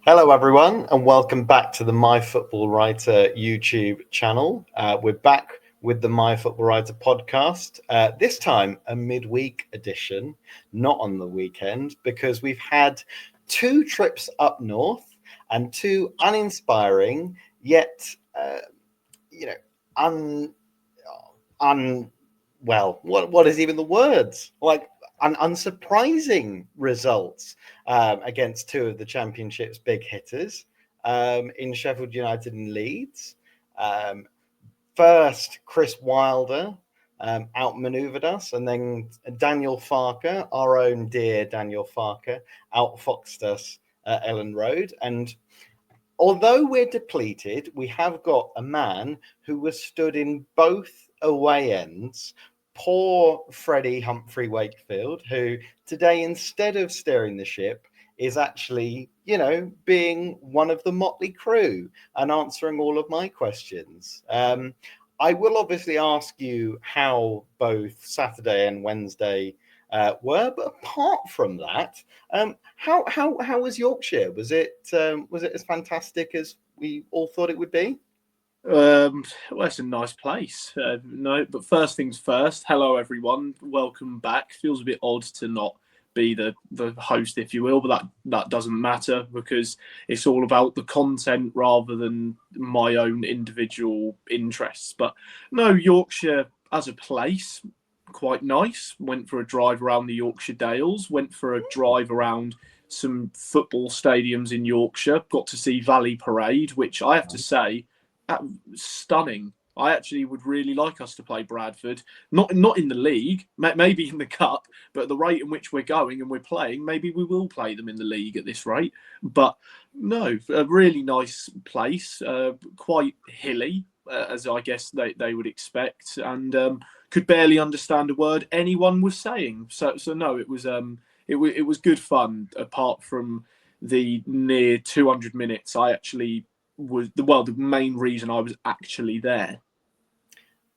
Hello, everyone, and welcome back to the MyFootballWriter YouTube channel. We're back with the MyFootballWriter podcast, this time a midweek edition, not on the weekend, because we've had two trips up north and two uninspiring, yet, what is even the words? Unsurprising results against two of the Championship's big hitters in Sheffield United and Leeds. First, Chris Wilder outmaneuvered us, and then Daniel Farke, our own dear Daniel Farke, outfoxed us at Elland Road. And although we're depleted, we have got a man who was stood in both away ends. Poor Freddie Humphrey Wakefield, who today, instead of steering the ship, is actually, being one of the motley crew and answering all of my questions. I will obviously ask you how both Saturday and Wednesday were, but apart from that, how was Yorkshire? Was it as fantastic as we all thought it would be? Well, it's a nice place. But first things first. Hello, everyone. Welcome back. Feels a bit odd to not be the host, if you will, but that doesn't matter because it's all about the content rather than my own individual interests. But no, Yorkshire as a place, quite nice. Went for a drive around the Yorkshire Dales. Went for a drive around some football stadiums in Yorkshire. Got to see Valley Parade, which I have to say, stunning. I actually would really like us to play Bradford, not in the league, maybe in the cup, but at the rate in which we're going and we're playing, maybe we will play them in the league at this rate. But no, a really nice place, quite hilly, as I guess they would expect, and could barely understand a word anyone was saying. So no, it was good fun. Apart from the near 200 minutes, I actually was the main reason I was actually there.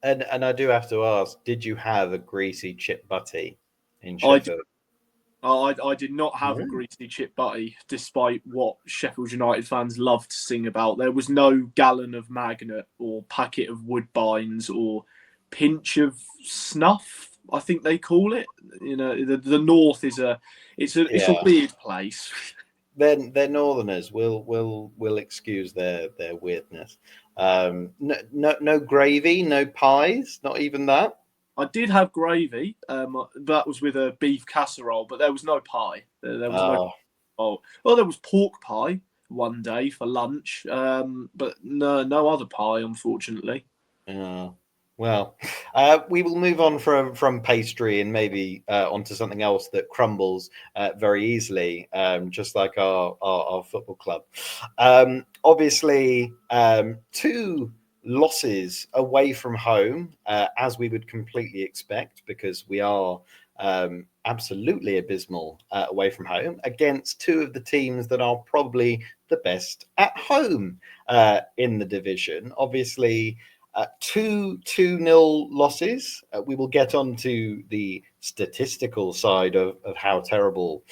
And I do have to ask, did you have a greasy chip butty in Sheffield? I did not have a greasy chip butty, despite what Sheffield United fans love to sing about. There was no gallon of magnet or packet of Woodbines or pinch of snuff, I think they call it. The north is a weird place. They're northerners. We'll excuse their weirdness. No gravy, no pies, not even that. I did have gravy. That was with a beef casserole, but there was no pie. There was there was pork pie one day for lunch, but no other pie, unfortunately. Well, we will move on from pastry and maybe onto something else that crumbles very easily, just like our football club. Obviously, two losses away from home, as we would completely expect, because we are absolutely abysmal away from home against two of the teams that are probably the best at home in the division. Obviously, 2-0 losses. We will get on to the statistical side of how terrible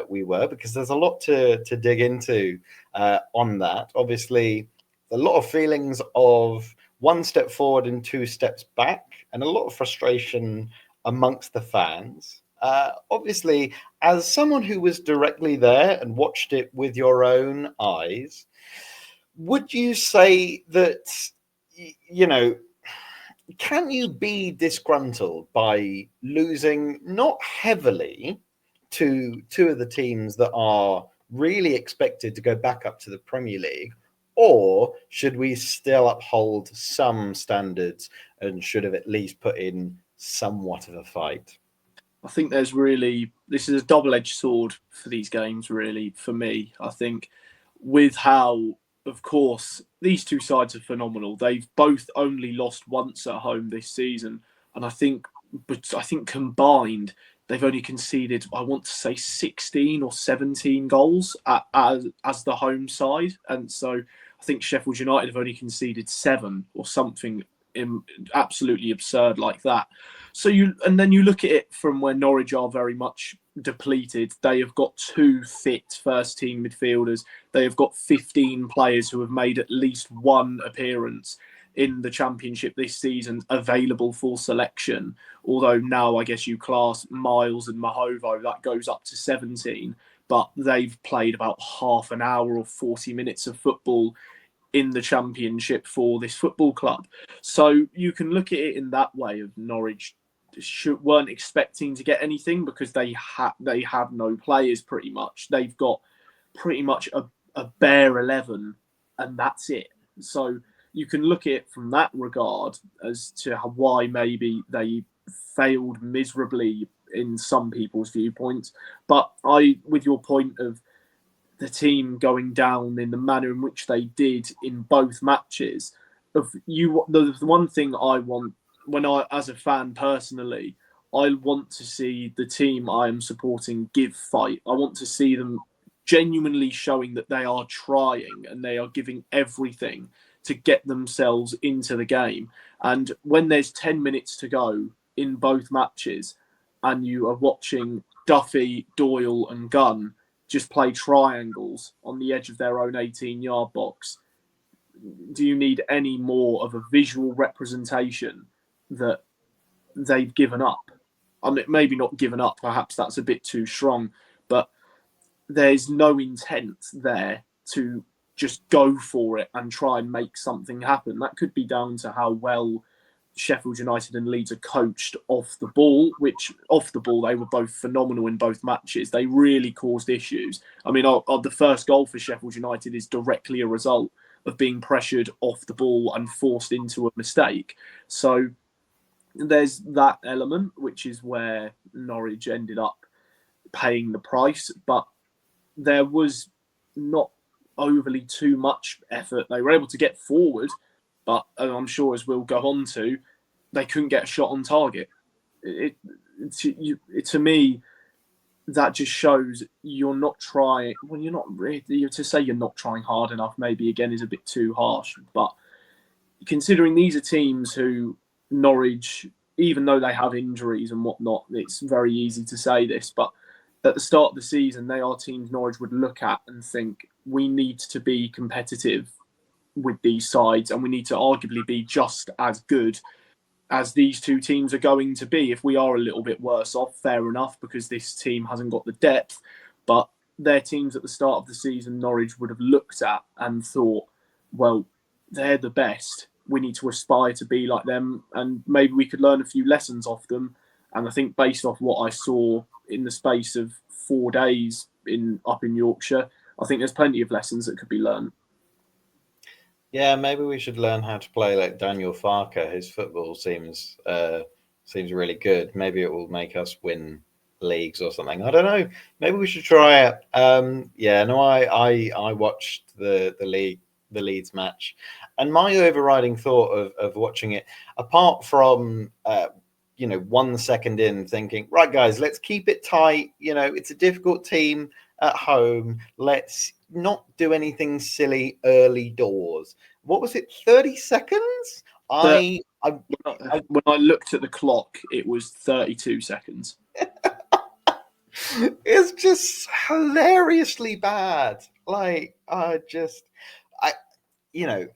we were, because there's a lot to dig into on that. Obviously, a lot of feelings of one step forward and two steps back, and a lot of frustration amongst the fans. Obviously, as someone who was directly there and watched it with your own eyes, would you say that, can you be disgruntled by losing not heavily to two of the teams that are really expected to go back up to the Premier League? Or should we still uphold some standards and should have at least put in somewhat of a fight? I think this is a double-edged sword for these games, really, for me. I think with how, of course, these two sides are phenomenal. They've both only lost once at home this season. And I think combined, they've only conceded, I want to say, 16 or 17 goals as the home side. And so I think Sheffield United have only conceded 7 or something absolutely absurd like that. So then you look at it from where Norwich are very much depleted. They have got 2 fit first-team midfielders. They have got 15 players who have made at least 1 appearance in the Championship this season available for selection. Although now I guess you class Miles and Mahovo, that goes up to 17. But they've played about half an hour or 40 minutes of football in the Championship for this football club. So you can look at it in that way of Norwich weren't expecting to get anything because they have no players pretty much. They've got pretty much a bare 11 and that's it. So you can look at it from that regard as to why maybe they failed miserably in some people's viewpoints. But with your point of the team going down in the manner in which they did in both matches, the one thing I want, when I, as a fan personally, I want to see the team I am supporting give fight. I want to see them genuinely showing that they are trying and they are giving everything to get themselves into the game. And when there's 10 minutes to go in both matches and you are watching Duffy, Doyle and Gunn just play triangles on the edge of their own 18-yard box, do you need any more of a visual representation that they've given up? I mean, maybe not given up, perhaps that's a bit too strong, but there's no intent there to just go for it and try and make something happen. That could be down to how well Sheffield United and Leeds are coached off the ball, which off the ball, they were both phenomenal in both matches. They really caused issues. I mean, the first goal for Sheffield United is directly a result of being pressured off the ball and forced into a mistake. So there's that element, which is where Norwich ended up paying the price. But there was not overly too much effort. They were able to get forward, but I'm sure, as we'll go on to, they couldn't get a shot on target. To me, that just shows you're not trying. Well, you're not really. To say you're not trying hard enough, maybe again is a bit too harsh. But considering these are teams who Norwich, even though they have injuries and whatnot, it's very easy to say this, but at the start of the season, they are teams Norwich would look at and think, we need to be competitive with these sides and we need to arguably be just as good as these two teams are going to be. If we are a little bit worse off, fair enough, because this team hasn't got the depth, but they're teams at the start of the season Norwich would have looked at and thought, well, they're the best. We need to aspire to be like them and maybe we could learn a few lessons off them. And I think based off what I saw in the space of 4 days up in Yorkshire, I think there's plenty of lessons that could be learned. Yeah, maybe we should learn how to play like Daniel Farke. His football seems really good. Maybe it will make us win leagues or something. I don't know. Maybe we should try it. I watched the Leeds match, and my overriding thought of watching it, apart from 1 second in thinking, right guys, let's keep it tight. It's a difficult team at home. Let's not do anything silly early doors. What was it? 30 seconds? When I looked at the clock, it was 32 seconds. It's just hilariously bad. You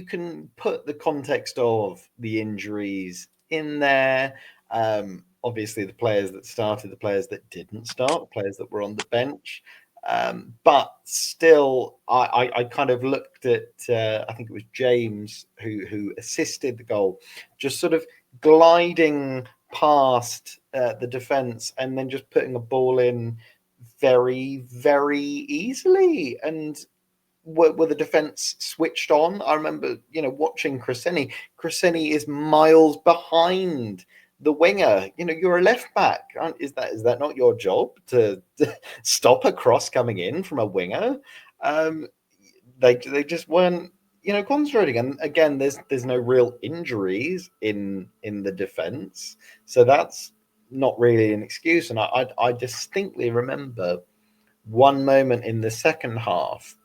can put the context of the injuries in there. Obviously, the players that started, the players that didn't start, the players that were on the bench. But still, I kind of looked at, I think it was James who assisted the goal, just sort of gliding past the defence and then just putting a ball in very, very easily. And were the defence switched on? I remember, watching Cresceni. Cresceni is miles behind the winger. You're a left back. Is that not your job to stop a cross coming in from a winger? They just weren't concentrating. And again, there's no real injuries in the defence, so that's not really an excuse. And I distinctly remember one moment in the second half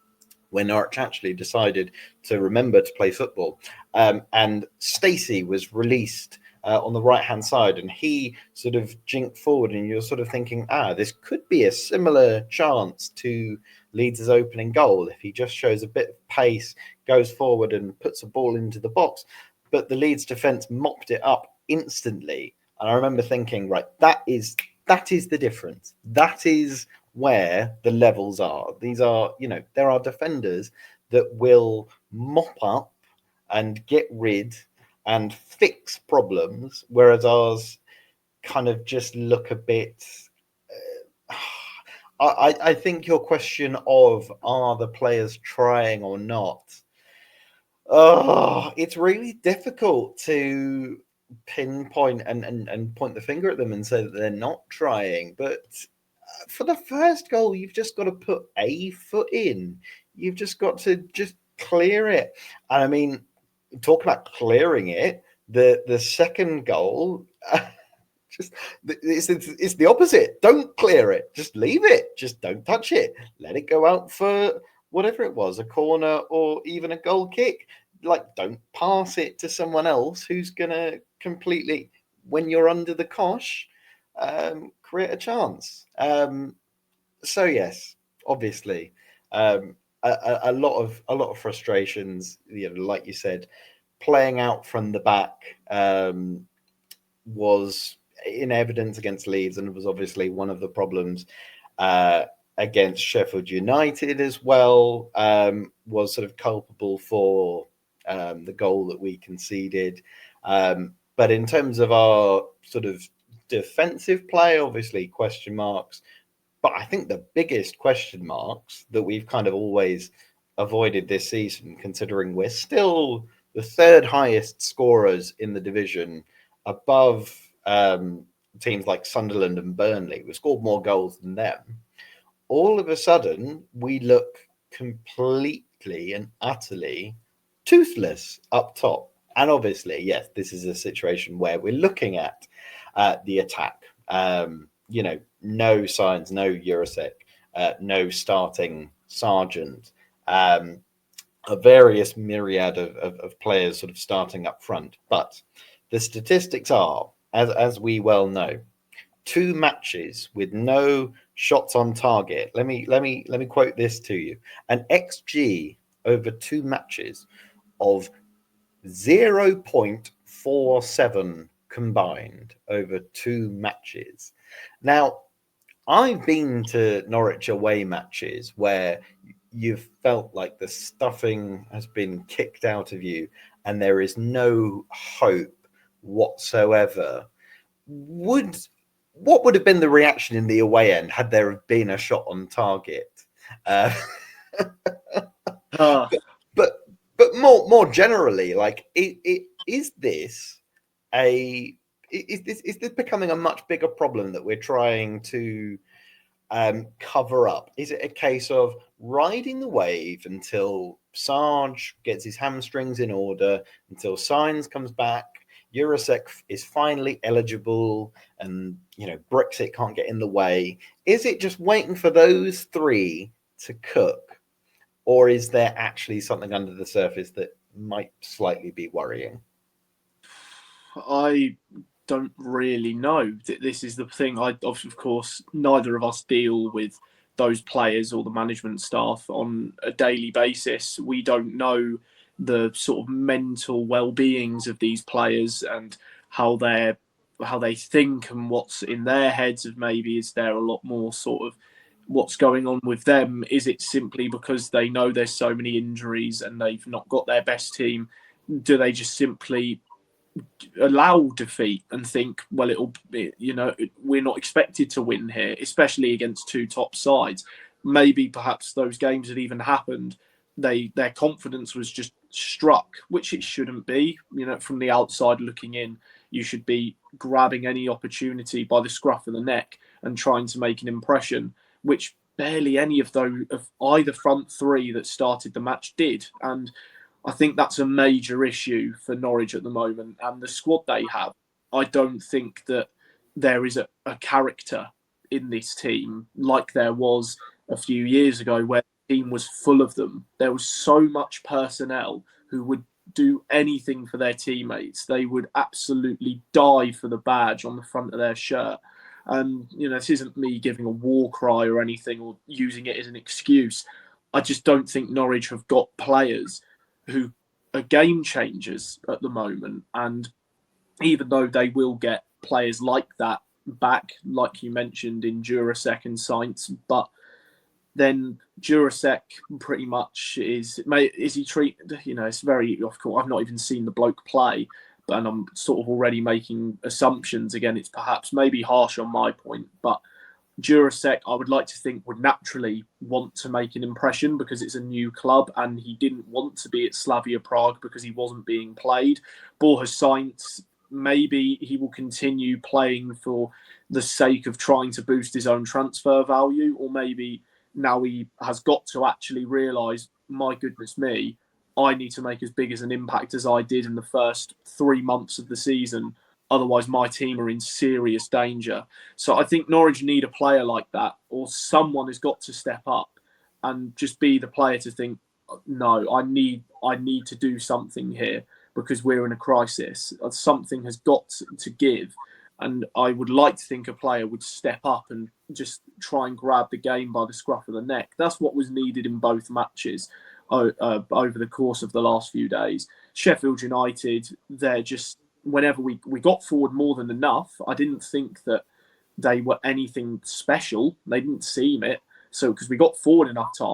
when Norwich actually decided to remember to play football, and Stacey was released on the right-hand side, and he sort of jinked forward, and you're sort of thinking, this could be a similar chance to Leeds' opening goal if he just shows a bit of pace, goes forward and puts a ball into the box. But the Leeds defence mopped it up instantly. And I remember thinking, right, that is the difference. That is where the levels are. These are, there are defenders that will mop up and get rid and fix problems, whereas ours kind of just look a bit. I think your question of are the players trying or not? It's really difficult to pinpoint and point the finger at them and say that they're not trying. But for the first goal, you've just got to put a foot in. You've just got to just clear it. And I mean, talk about clearing it. The second goal, it's the opposite. Don't clear it. Just leave it. Just don't touch it. Let it go out for whatever it was, a corner or even a goal kick. Like, don't pass it to someone else who's gonna completely, when you're under the cosh, create a chance. So yes, obviously, a lot of frustrations. Like you said, playing out from the back was in evidence against Leeds, and it was obviously one of the problems against Sheffield United as well. Was sort of culpable for the goal that we conceded. But in terms of our sort of defensive play, obviously question marks. But I think the biggest question marks that we've kind of always avoided this season, considering we're still the third highest scorers in the division, above teams like Sunderland and Burnley. We scored more goals than them. All of a sudden, we look completely and utterly toothless up top. And obviously, yes, this is a situation where we're looking at the attack. No signs, no Eurosec, no starting Sargent, a various myriad of players sort of starting up front. But the statistics are, as we well know, 2 matches with no shots on target. Let me quote this to you: an XG over 2 matches of 0.47 combined over 2 matches. Now, I've been to Norwich away matches where you've felt like the stuffing has been kicked out of you and there is no hope whatsoever. What would have been the reaction in the away end had there have been a shot on target? But more generally, like, is this becoming a much bigger problem that we're trying to cover up? Is it a case of riding the wave until Sarge gets his hamstrings in order, until Signs comes back, Eurosec is finally eligible, and Brexit can't get in the way? Is it just waiting for those 3 to cook? Or is there actually something under the surface that might slightly be worrying? I don't really know. This is the thing. Of course, neither of us deal with those players or the management staff on a daily basis. We don't know the sort of mental well-beings of these players and how they think and what's in their heads. Of maybe is there a lot more sort of what's going on with them? Is it simply because they know there's so many injuries and they've not got their best team? Do they just simply allow defeat and think, well, we're not expected to win here, especially against 2 top sides? Maybe perhaps those games had even happened, their confidence was just struck, which it shouldn't be. From the outside looking in, you should be grabbing any opportunity by the scruff of the neck and trying to make an impression, which barely any of either front 3 that started the match did. And I think that's a major issue for Norwich at the moment and the squad they have. I don't think that there is a character in this team like there was a few years ago, where the team was full of them. There was so much personnel who would do anything for their teammates. They would absolutely die for the badge on the front of their shirt. And, this isn't me giving a war cry or anything or using it as an excuse. I just don't think Norwich have got players who are game changers at the moment. And even though they will get players like that back, like you mentioned in Jurasek and Sainz, but then Jurasek pretty much is he treated, it's very, of course, I've not even seen the bloke play, and I'm sort of already making assumptions. Again, it's perhaps maybe harsh on my point, but Jurasek, I would like to think, would naturally want to make an impression because it's a new club and he didn't want to be at Slavia Prague because he wasn't being played. Borja Sainz, maybe he will continue playing for the sake of trying to boost his own transfer value, or maybe now he has got to actually realise, my goodness me, I need to make as big as an impact as I did in the first 3 months of the season. Otherwise, my team are in serious danger. So I think Norwich need a player like that, or someone has got to step up and just be the player to think, no, I need to do something here because we're in a crisis. Something has got to give. And I would like to think a player would step up and just try and grab the game by the scruff of the neck. That's what was needed in both matches over the course of the last few days. Sheffield United, they're just, whenever we got forward more than enough, I didn't think that they were anything special. They didn't seem it. So, because we got forward enough time.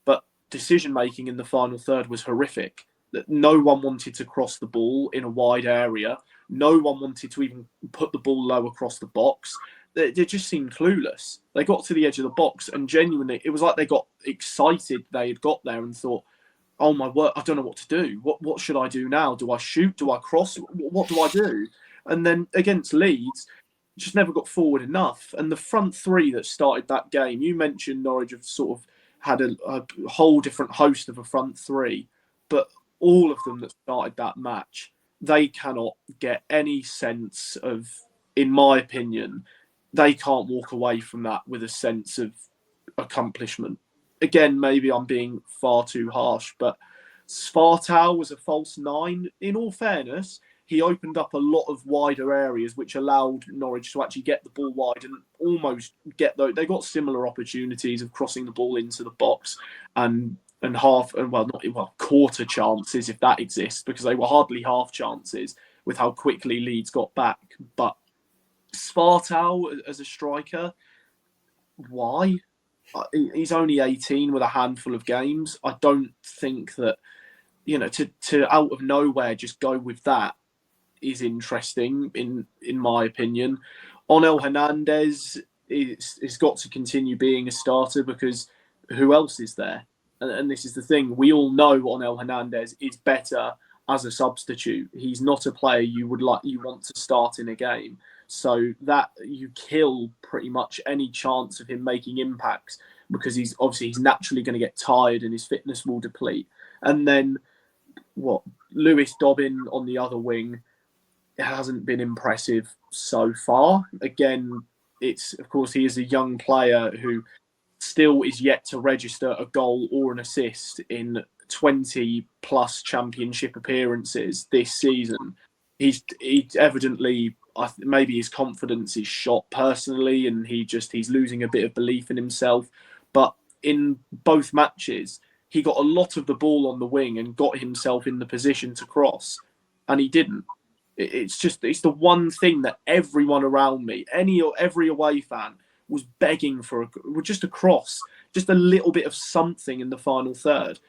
But decision-making in the final third was horrific. That no one wanted to cross the ball in a wide area. No one wanted to even put the ball low across the box. They just seemed clueless. They got to the edge of the box and genuinely, it was like they got excited they had got there and thought, oh my word, I don't know what to do. What should I do now? Do I shoot? Do I cross? What do I do? And then against Leeds, just never got forward enough. And the front three that started that game, you mentioned Norwich have sort of had a whole different host of a front three, but all of them that started that match, they cannot get any sense of, in my opinion, they can't walk away from that with a sense of accomplishment. Again, maybe I'm being far too harsh, but Svartau was a false nine. In all fairness, he opened up a lot of wider areas, which allowed Norwich to actually get the ball wide and almost get those. They got similar opportunities of crossing the ball into the box and quarter chances, if that exists, because they were hardly half chances with how quickly Leeds got back. But Svartau as a striker, why? He's only 18 with a handful of games. I don't think that, to out of nowhere just go with that is interesting, in my opinion. Onel Hernandez is got to continue being a starter because who else is there? And this is the thing. We all know Onel Hernandez is better as a substitute. He's not a player you want to start in a game. So that you kill pretty much any chance of him making impacts because he's naturally going to get tired and his fitness will deplete. And then Lewis Dobbin on the other wing, it hasn't been impressive so far. Again, it's, of course, he is a young player who still is yet to register a goal or an assist in 20 plus championship appearances this season. He evidently, maybe his confidence is shot personally and he's losing a bit of belief in himself. But in both matches, he got a lot of the ball on the wing and got himself in the position to cross, and he didn't. It's the one thing that everyone around me, every away fan, was begging for just a cross, just a little bit of something in the final third.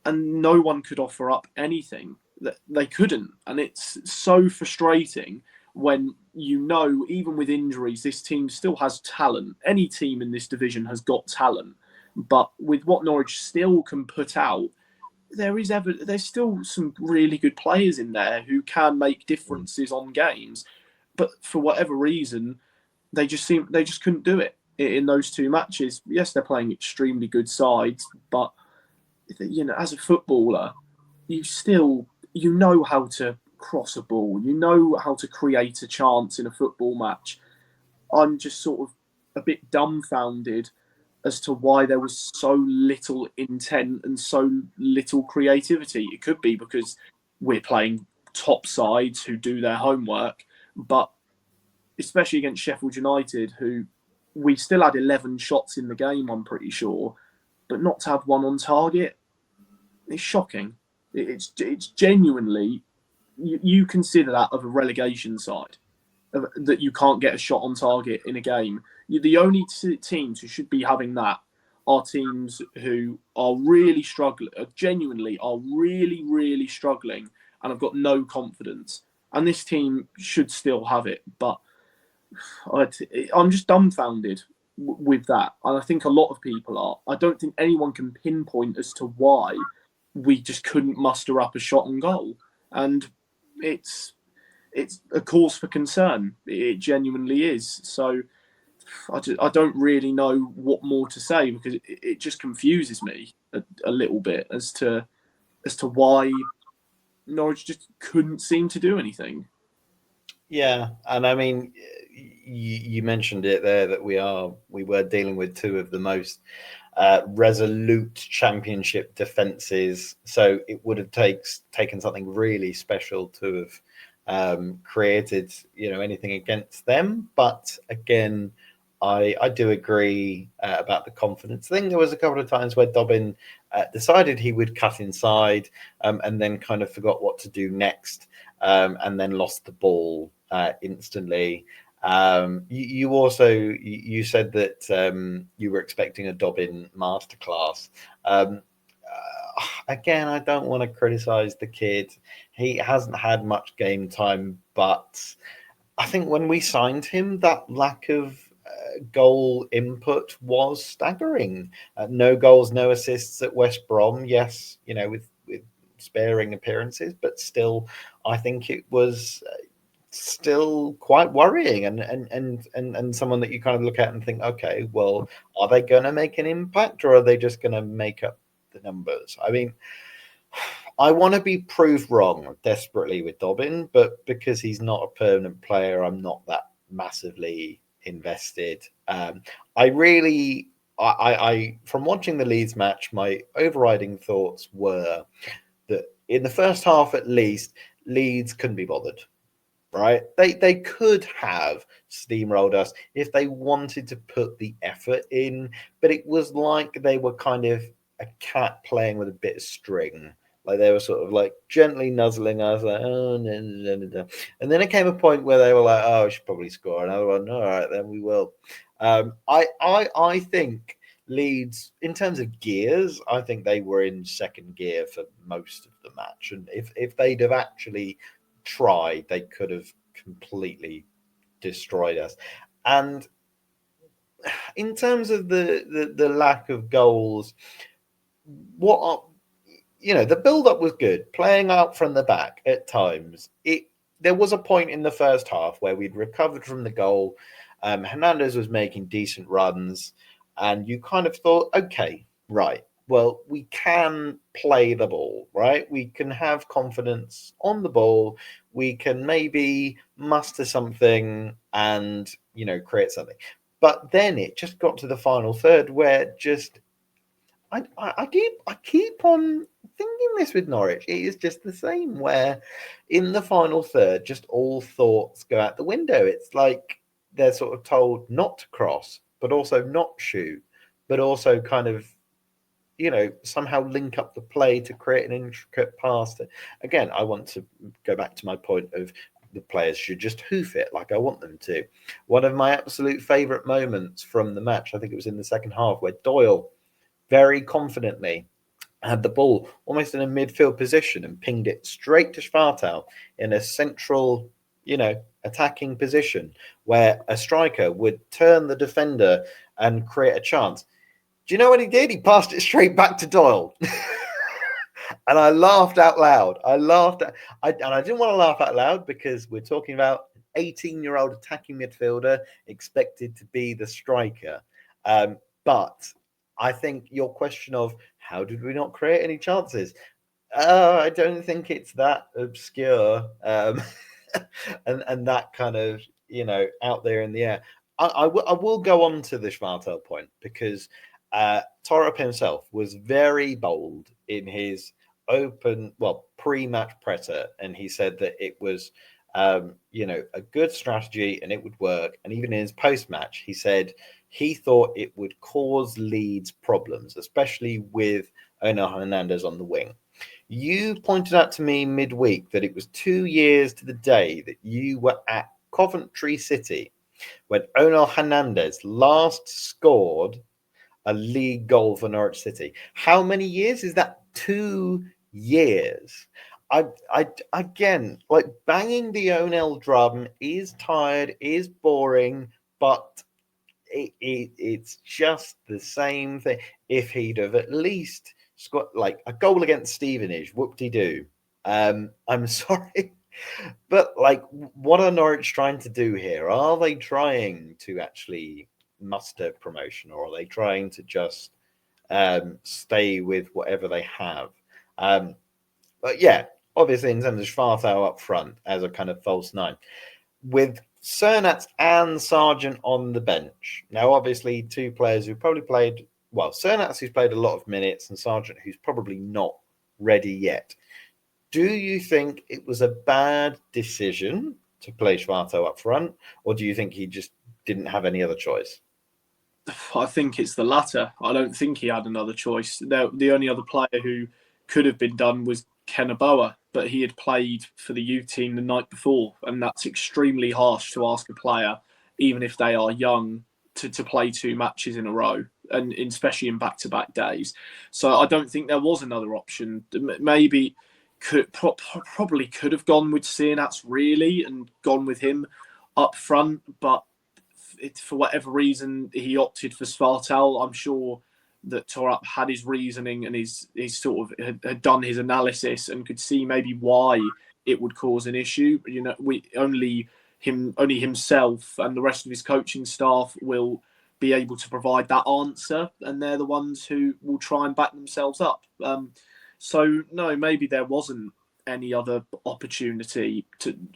And no one could offer up anything. They couldn't. And it's so frustrating when even with injuries, this team still has talent. Any team in this division has got talent. But with what Norwich still can put out, there's still some really good players in there who can make differences on games. But for whatever reason, they just couldn't do it in those two matches. Yes, they're playing extremely good sides, but as a footballer, you know how to cross a ball, you know how to create a chance in a football match. I'm just sort of a bit dumbfounded as to why there was so little intent and so little creativity. It could be because we're playing top sides who do their homework, but especially against Sheffield United, who we still had 11 shots in the game, I'm pretty sure, but not to have one on target, it's shocking. It's genuinely, you consider that of a relegation side, that you can't get a shot on target in a game. The only teams who should be having that are teams who are really struggling, genuinely are really, really struggling, and have got no confidence. And this team should still have it, but I'm just dumbfounded with that. And I think a lot of people are. I don't think anyone can pinpoint as to why we just couldn't muster up a shot on goal. And it's a cause for concern. It genuinely is. So I don't really know what more to say, because it just confuses me a little bit as to why Norwich just couldn't seem to do anything. Yeah, and I mean, you mentioned it there that we were dealing with two of the most resolute championship defenses, so it would have taken something really special to have created anything against them. But again, I do agree about the confidence thing. There was a couple of times where Dobbin decided he would cut inside, and then kind of forgot what to do next, and then lost the ball instantly. You also said that you were expecting a Dobbin masterclass. Again, I don't want to criticize the kid. He hasn't had much game time, but I think when we signed him, that lack of goal input was staggering. No goals, no assists at West Brom. Yes, with sparing appearances, but still, I think it was still quite worrying, and someone that you kind of look at and think, okay, well, are they going to make an impact, or are they just going to make up the numbers? I mean, I want to be proved wrong desperately with Dobbin, but because he's not a permanent player, I'm not that massively invested. I from watching the Leeds match, my overriding thoughts were that in the first half, at least, Leeds couldn't be bothered. Right? They could have steamrolled us if they wanted to put the effort in, but it was like they were kind of a cat playing with a bit of string. Like they were sort of like gently nuzzling us, like, oh, no, no, no, no. And then it came a point where they were like, oh, we should probably score another one. All right, then we will. I think Leeds, in terms of gears, I think they were in second gear for most of the match. And if they'd have actually tried, they could have completely destroyed us. And in terms of the lack of goals, the build-up was good, playing out from the back at times. There was a point in the first half where we'd recovered from the goal. Hernandez was making decent runs, and you kind of thought, okay, right, well, we can play the ball, right? We can have confidence on the ball. We can maybe muster something and, create something. But then it just got to the final third where just I keep on thinking this with Norwich. It is just the same, where in the final third, just all thoughts go out the window. It's like they're sort of told not to cross, but also not shoot, but also kind of, somehow link up the play to create an intricate pass. Again, I want to go back to my point of the players should just hoof it like I want them to. One of my absolute favourite moments from the match, I think it was in the second half, where Doyle very confidently had the ball almost in a midfield position and pinged it straight to Schwartau in a central, attacking position where a striker would turn the defender and create a chance. Do you know what he did? He passed it straight back to Doyle. And I laughed out loud. And I didn't want to laugh out loud because we're talking about an 18-year-old attacking midfielder expected to be the striker. But I think your question of how did we not create any chances? I don't think it's that obscure and that kind of, out there in the air. I will go on to the Schwartau point because Thorup himself was very bold in his pre-match presser, and he said that it was, a good strategy and it would work. And even in his post-match, he said he thought it would cause Leeds problems, especially with Onel Hernandez on the wing. You pointed out to me midweek that it was 2 years to the day that you were at Coventry City when Onel Hernandez last scored a league goal for Norwich City. How many years is that? 2 years. I again, like, banging the Onel drum is tired, is boring, but it's just the same thing. If he'd have at least scored like a goal against Stevenage, whoop-de-doo. I'm sorry, but like, what are Norwich trying to do here? Are they trying to actually muster promotion, or are they trying to just stay with whatever they have? But yeah, obviously in terms of Schwartau up front as a kind of false nine, with Cernats and Sargent on the bench. Now, obviously, two players who probably played, well, Cernats who's played a lot of minutes and Sargent who's probably not ready yet. Do you think it was a bad decision to play Schwartau up front, or do you think he just didn't have any other choice? I think it's the latter. I don't think he had another choice. The only other player who could have been done was Kennaboa, but he had played for the youth team the night before, and that's extremely harsh to ask a player, even if they are young, to play 2 matches in a row, and especially in back-to-back days. So I don't think there was another option. Maybe probably could have gone with Cernats really and gone with him up front, but for whatever reason he opted for Schwartau. I'm sure that Thorup had his reasoning and he's sort of had done his analysis and could see maybe why it would cause an issue. You know, only himself and the rest of his coaching staff will be able to provide that answer, and they're the ones who will try and back themselves up. So no, maybe there wasn't any other opportunity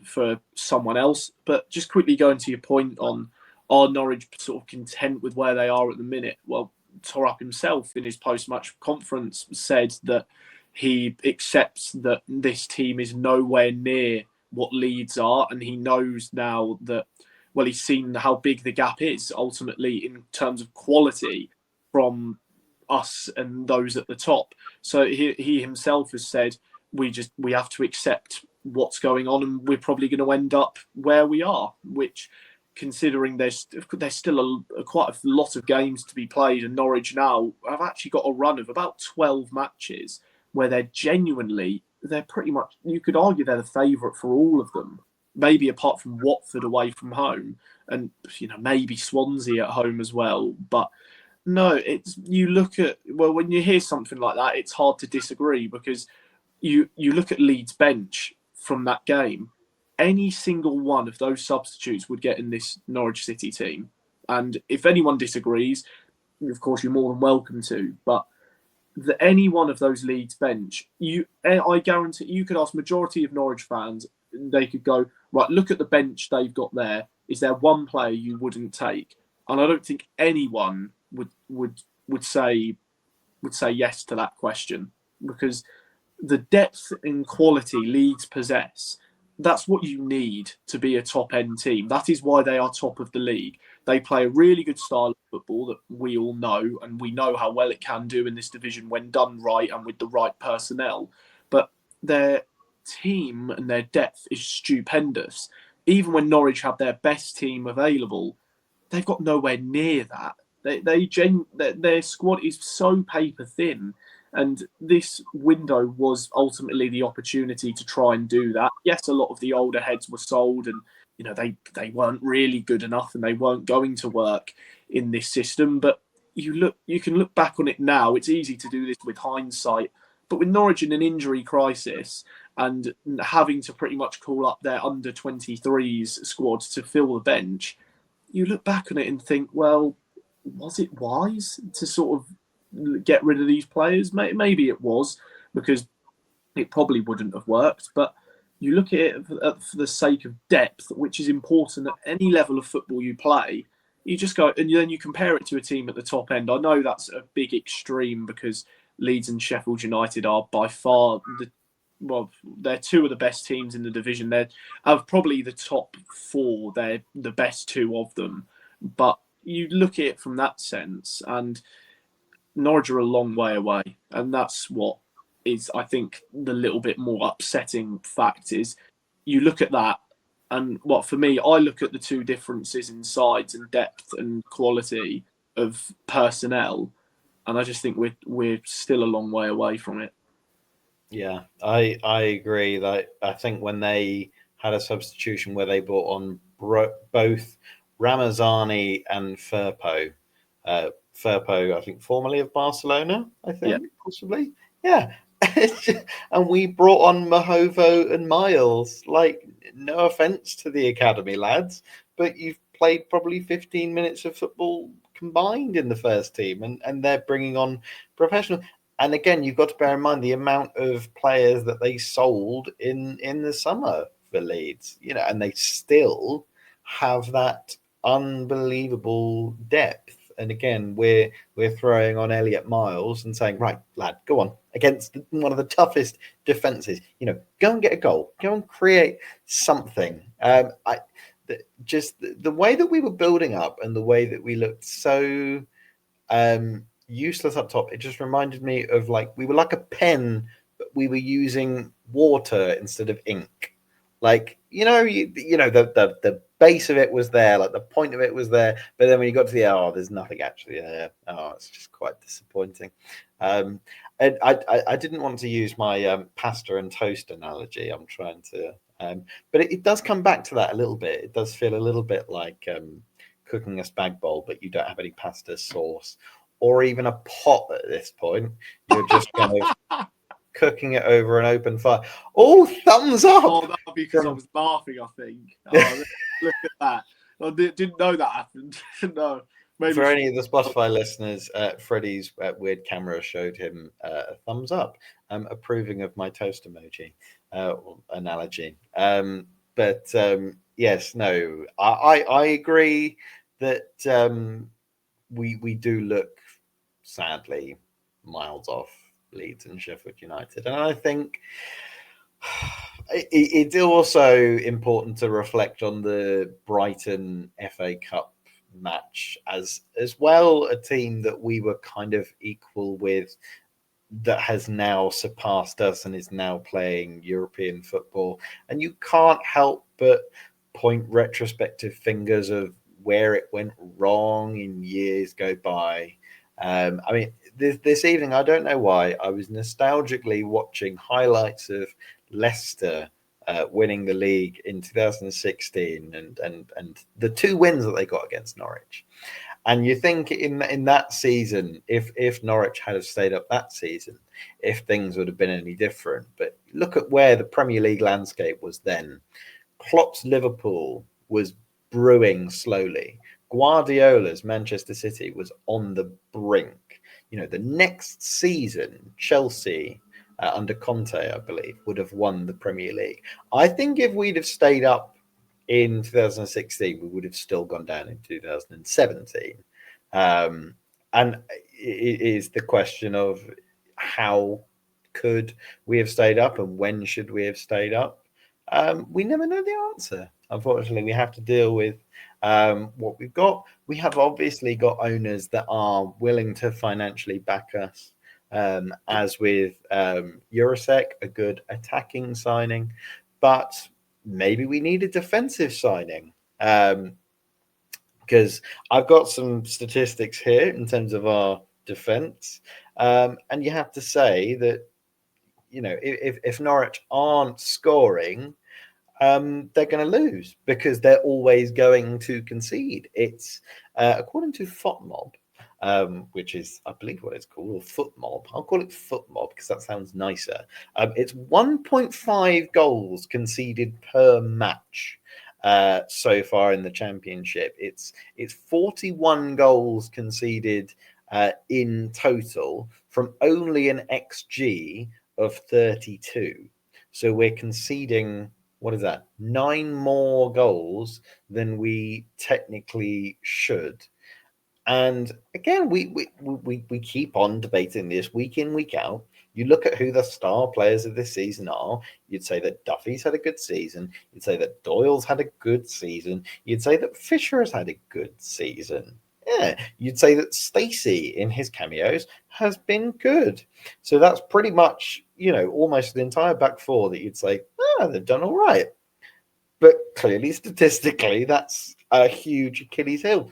for someone else. But just quickly going to your point on, are Norwich sort of content with where they are at the minute? Well, Thorup himself in his post-match conference said that he accepts that this team is nowhere near what Leeds are, and he knows now that, well, he's seen how big the gap is ultimately in terms of quality from us and those at the top. So he himself has said we have to accept what's going on, and we're probably going to end up where we are, which, considering there's still quite a lot of games to be played, and Norwich now have actually got a run of about 12 matches where they're pretty much, you could argue they're the favourite for all of them, maybe apart from Watford away from home, and maybe Swansea at home as well. But no, you look at, well, when you hear something like that, it's hard to disagree, because you look at Leeds' bench from that game. Any single one of those substitutes would get in this Norwich City team. And if anyone disagrees, of course, you're more than welcome to. But any one of those Leeds bench, I guarantee you could ask majority of Norwich fans, they could go, right, look at the bench they've got there. Is there one player you wouldn't take? And I don't think anyone would say yes to that question, because the depth and quality Leeds possess, that's what you need to be a top-end team. That is why they are top of the league. They play a really good style of football that we all know, and we know how well it can do in this division when done right and with the right personnel. But their team and their depth is stupendous. Even when Norwich have their best team available, they've got nowhere near that. Their squad is so paper thin. And this window was ultimately the opportunity to try and do that. Yes, a lot of the older heads were sold, and they weren't really good enough, and they weren't going to work in this system. But you can look back on it now. It's easy to do this with hindsight, but with Norwich in an injury crisis and having to pretty much call up their under 23s squad to fill the bench, you look back on it and think, well, was it wise to sort of get rid of these players? Maybe it was, because it probably wouldn't have worked. But you look at it for the sake of depth, which is important at any level of football you play. you just go, and then you compare it to a team at the top end. I know that's a big extreme because Leeds and Sheffield United are by far they're two of the best teams in the division. They're of probably the top four. They're the best two of them. But you look at it from that sense, and Norwich are a long way away, and that's what is, I think, the little bit more upsetting fact is you look at that, and what for me, I look at the two differences in sides and depth and quality of personnel, and I just think we're still a long way away from it. Yeah, I agree. That I think when they had a substitution where they brought on both Ramazani and Firpo, Firpo, I think formerly of Barcelona, I think possibly, yeah. And we brought on Mahovo and Miles. Like, no offense to the academy lads, but you've played probably 15 minutes of football combined in the first team, and they're bringing on professional. And again, you've got to bear in mind the amount of players that they sold in the summer for Leeds, and they still have that unbelievable depth. And again, we're throwing on Elliot Miles and saying, right, lad, go on against one of the toughest defenses. Go and get a goal. Go and create something. Just the way that we were building up and the way that we looked so useless up top, it just reminded me of we were like a pen, but we were using water instead of ink. The base of it was there, the point of it was there, but then when you got to there's nothing actually there. It's just quite disappointing. And I didn't want to use my pasta and toast analogy. I'm trying to, but it does come back to that a little bit. It does feel a little bit like cooking a spag bowl, but you don't have any pasta sauce or even a pot at this point. You're just kind of cooking it over an open fire. Oh, thumbs up! Oh, that would be because I was laughing, I think. Oh, look at that. I didn't know that happened. No. Maybe for any of the Spotify listeners, Freddie's weird camera showed him a thumbs up, approving of my toast emoji analogy. But yes, no, I agree that we do look sadly miles off Leeds and Sheffield United, and I think it's also important to reflect on the Brighton FA Cup match as well, a team that we were kind of equal with, that has now surpassed us and is now playing European football, and you can't help but point retrospective fingers of where it went wrong in years go by. I mean, this evening, I don't know why, I was nostalgically watching highlights of Leicester winning the league in 2016 and the two wins that they got against Norwich. And you think in that season, if Norwich had stayed up that season, if things would have been any different. But look at where the Premier League landscape was then. Klopp's Liverpool was brewing slowly. Guardiola's Manchester City was on the brink. The next season, Chelsea, under Conte, I believe, would have won the Premier League. I think if we'd have stayed up in 2016, we would have still gone down in 2017. And it is the question of how could we have stayed up and when should we have stayed up? We never know the answer. Unfortunately, we have to deal with what we've got. We have obviously got owners that are willing to financially back us, as with Eurosec, a good attacking signing, but maybe we need a defensive signing, because I've got some statistics here in terms of our defense, and you have to say that if Norwich aren't scoring, they're going to lose because they're always going to concede. It's according to FOTMob, which is, I believe, what it's called, or FootMob. I'll call it FootMob because that sounds nicer. It's 1.5 goals conceded per match so far in the Championship. It's 41 goals conceded in total from only an XG of 32. So we're conceding what is that? 9 more goals than we technically should. And again, we keep on debating this week in, week out. You look at who the star players of this season are. You'd say that Duffy's had a good season. You'd say that Doyle's had a good season. You'd say that Fisher has had a good season. Yeah, you'd say that Stacey in his cameos has been good. So that's pretty much, almost the entire back four that you'd say, they've done all right. But clearly, statistically, that's a huge Achilles heel.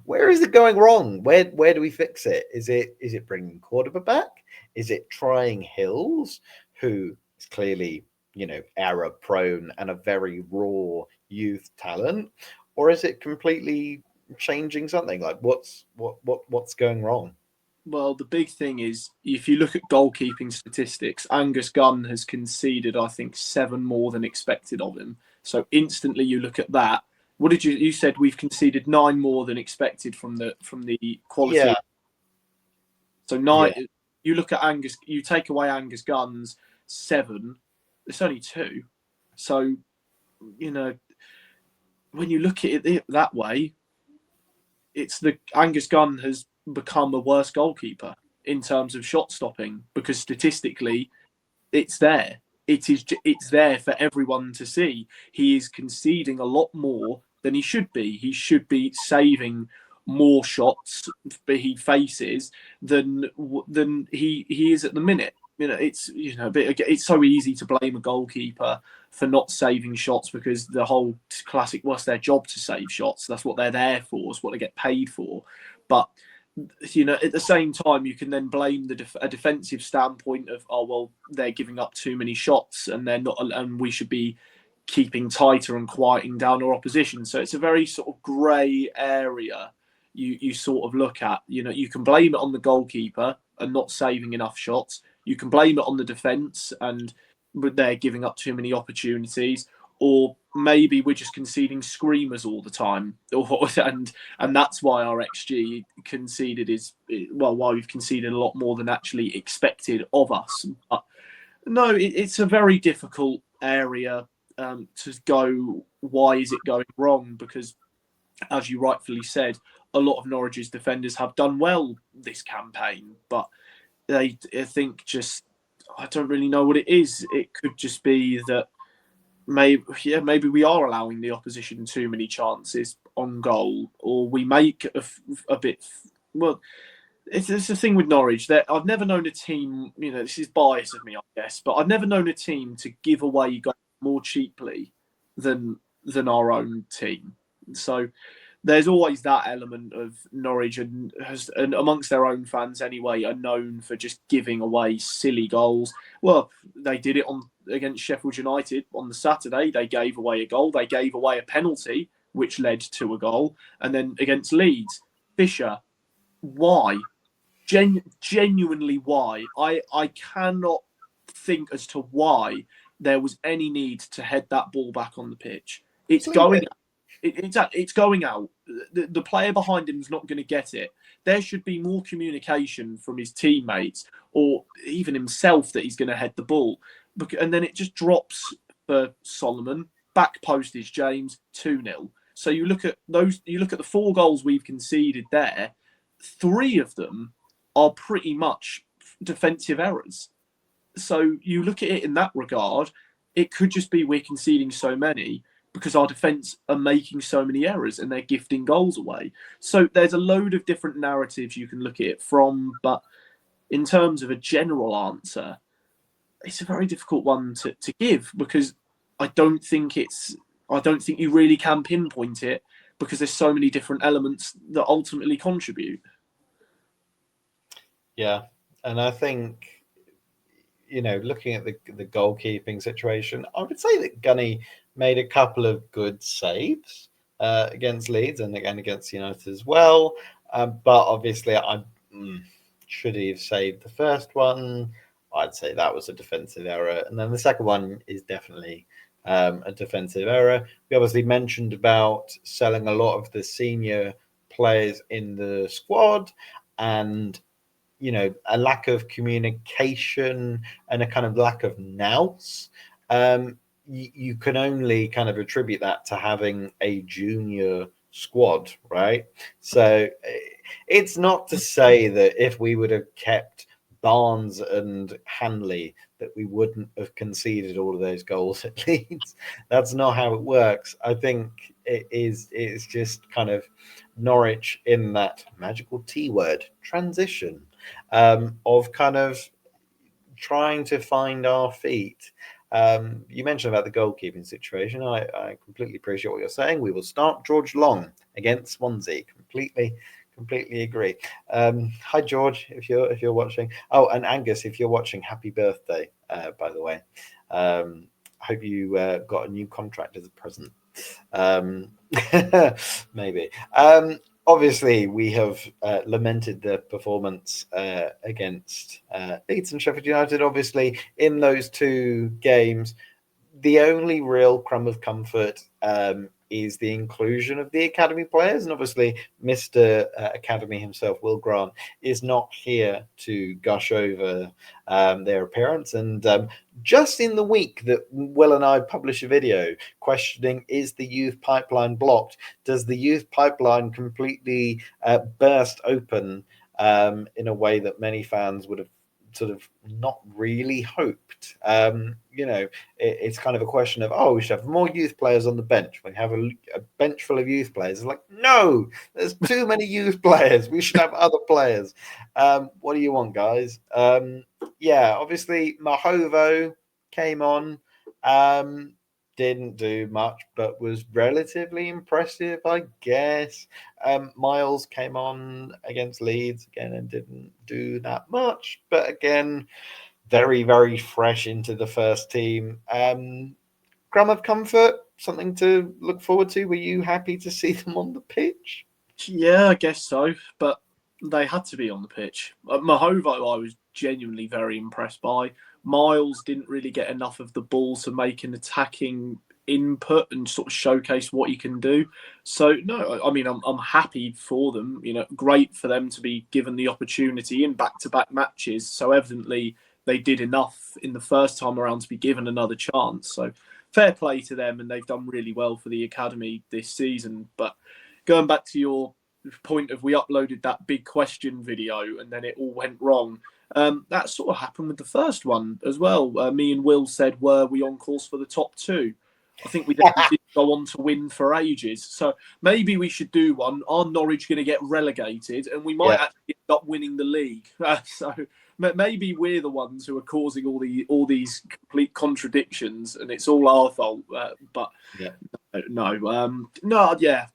Where is it going wrong? Where do we fix it? Is it bringing Cordoba back? Is it trying Hills, who is clearly error prone and a very raw youth talent, or is it completely changing something? Like what's going wrong? Well, the big thing is, if you look at goalkeeping statistics, Angus Gunn has conceded, I think, 7 more than expected of him. So instantly you look at that. What did you said we've conceded 9 more than expected from the quality. Yeah. So 9. Yeah. You look at Angus. You take away Angus Gunn's 7. It's only 2. So when you look at it that way, it's the Angus Gunn has become a worse goalkeeper in terms of shot stopping, because statistically, it's there. It's there for everyone to see. He is conceding a lot more than he should be. He should be saving more shots he faces than he is at the minute. It's so easy to blame a goalkeeper for not saving shots, because the whole classic, what's their job to save shots? That's what they're there for. It's what they get paid for. But at the same time, you can then blame a defensive standpoint of, oh well, they're giving up too many shots, and they're not, and we should be keeping tighter and quieting down our opposition. So it's a very sort of grey area. You sort of look at, you can blame it on the goalkeeper and not saving enough shots. You can blame it on the defence and they're giving up too many opportunities, or maybe we're just conceding screamers all the time, and that's why our XG conceded why we've conceded a lot more than actually expected of us. But no, it's a very difficult area to go. Why is it going wrong? Because, as you rightfully said, a lot of Norwich's defenders have done well this campaign, but I don't really know what it is. It could just be that maybe we are allowing the opposition too many chances on goal, or we make a bit. Well, it's the thing with Norwich that I've never known a team. This is bias of me, I guess, but I've never known a team to give away goals more cheaply than our own team. So there's always that element of Norwich, and amongst their own fans anyway, are known for just giving away silly goals. Well, they did it against Sheffield United on the Saturday. They gave away a goal. They gave away a penalty, which led to a goal. And then against Leeds, Fisher, why? Genuinely why? I cannot think as to why there was any need to head that ball back on the pitch. It's going out. The player behind him is not going to get it. There should be more communication from his teammates, or even himself, that he's going to head the ball. And then it just drops for Solomon. Back post is James, 2-0. So you look at the 4 goals we've conceded there, 3 of them are pretty much defensive errors. So you look at it in that regard, it could just be we're conceding so many because our defence are making so many errors and they're gifting goals away. So there's a load of different narratives you can look at it from, but in terms of a general answer, it's a very difficult one to give, because I don't think you really can pinpoint it, because there's so many different elements that ultimately contribute. Yeah, and I think, looking at the goalkeeping situation, I would say that Gunny made a couple of good saves against Leeds and again against United as well. But obviously, should he have saved the first one? I'd say that was a defensive error. And then the second one is definitely a defensive error. We obviously mentioned about selling a lot of the senior players in the squad, and a lack of communication and a kind of lack of nous. You can only kind of attribute that to having a junior squad, right? So it's not to say that if we would have kept Barnes and Hanley that we wouldn't have conceded all of those goals at Leeds. That's not how it works. I think it's just kind of Norwich in that magical T word transition of kind of trying to find our feet. You mentioned about the goalkeeping situation. I completely appreciate what you're saying. We will start George Long against Swansea. Completely agree. Hi George, if you're watching. Oh, and Angus, if you're watching, happy birthday, by the way. Hope you got a new contract as a present. Maybe. Obviously, we have lamented the performance against Leeds and Sheffield United. Obviously, in those two games, the only real crumb of comfort is the inclusion of the academy players. And obviously, Mr. Academy himself, Will Grant, is not here to gush over their appearance. And just in the week that Will and I publish a video questioning, is the youth pipeline blocked? Does the youth pipeline completely burst open in a way that many fans would have sort of not really hoped? It's kind of a question of, we should have more youth players on the bench. We have a bench full of youth players. It's like, no, there's too many youth players. We should have other players. What do you want, guys? Obviously Mahovo came on, didn't do much, but was relatively impressive, I guess. Miles came on against Leeds again and didn't do that much, but again, very, very fresh into the first team. Crumb of comfort, something to look forward to. Were you happy to see them on the pitch? Yeah, I guess so, but they had to be on the pitch. Mahovo, I was genuinely very impressed by. Miles didn't really get enough of the ball to make an attacking input and sort of showcase what he can do. So no, I mean, I'm happy for them. Great for them to be given the opportunity in back-to-back matches. So evidently they did enough in the first time around to be given another chance. So fair play to them, and they've done really well for the academy this season. But going back to your point of we uploaded that big question video and then it all went wrong. That sort of happened with the first one as well. Me and Will said, were we on course for the top two? I think we did go on to win for ages. So maybe we should do one. Are Norwich going to get relegated? And we might actually end up winning the league. So maybe we're the ones who are causing all these complete contradictions, and it's all our fault.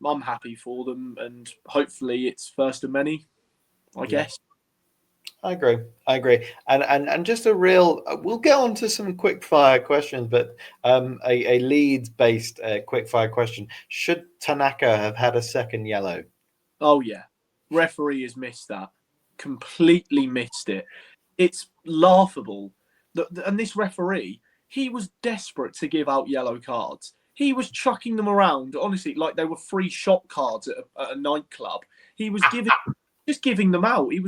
I'm happy for them, and hopefully it's first of many, I guess. I agree. And just a real, we'll get on to some quick fire questions, but a Leeds-based quick fire question. Should Tanaka have had a second yellow? Oh, yeah. Referee has missed that. Completely missed it. It's laughable. And this referee, he was desperate to give out yellow cards. He was chucking them around, honestly, like they were free shop cards at a nightclub. He was giving them out. It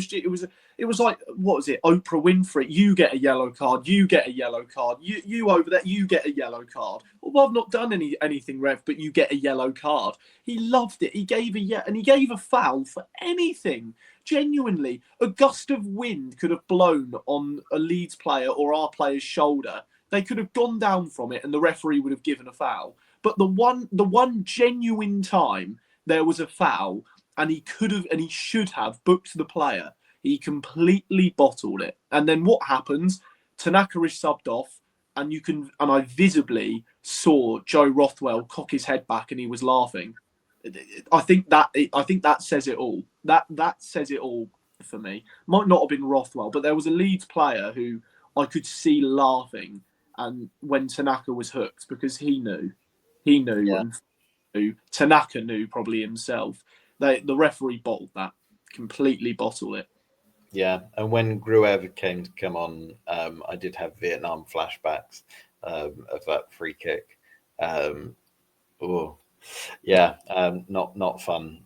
was like, what was it? Oprah Winfrey, you get a yellow card, you get a yellow card, you over there, you get a yellow card. Well, I've not done anything, Rev, but you get a yellow card. He loved it. He gave a foul for anything. Genuinely, a gust of wind could have blown on a Leeds player or our player's shoulder. They could have gone down from it and the referee would have given a foul. But the one genuine time there was a foul, and he should have booked the player, he completely bottled it. And then what happens? Tanaka is subbed off, and I visibly saw Joe Rothwell cock his head back, and he was laughing. I think that says it all. That says it all for me. Might not have been Rothwell, but there was a Leeds player who I could see laughing, and when Tanaka was hooked, because he knew, and Tanaka knew probably himself. The referee bottled that, completely bottled it. Yeah, and when Gruev come on, I did have Vietnam flashbacks of that free kick. Not fun,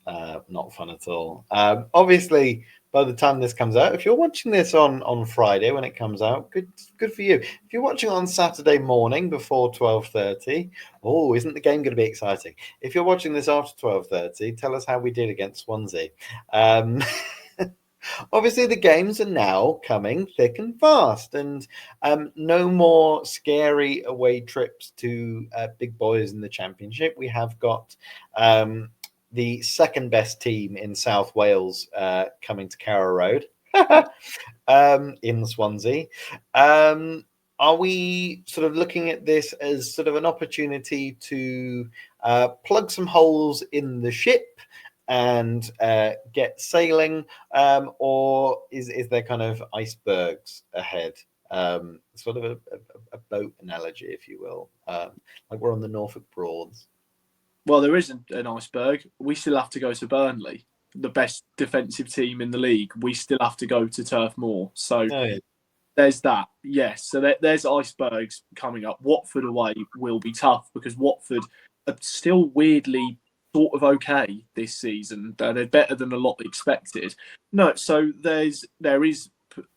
not fun at all. Obviously, by the time this comes out. If you're watching this on Friday when it comes out, good for you. If you're watching on Saturday morning before 12:30, oh, isn't the game going to be exciting? If you're watching this after 12:30, tell us how we did against Swansea. Obviously, the games are now coming thick and fast, and no more scary away trips to big boys in the Championship. We have got the second best team in South Wales coming to Carrow Road in Swansea. Are we sort of looking at this as sort of an opportunity to plug some holes in the ship and get sailing, or is there kind of icebergs ahead? Sort of a boat analogy, if you will, like we're on the Norfolk Broads. Well, there isn't an iceberg. We still have to go to Burnley, the best defensive team in the league. We still have to go to Turf Moor. So there's that. Yes. So there's icebergs coming up. Watford away will be tough because Watford are still weirdly sort of okay this season. They're better than a lot expected. No, so there is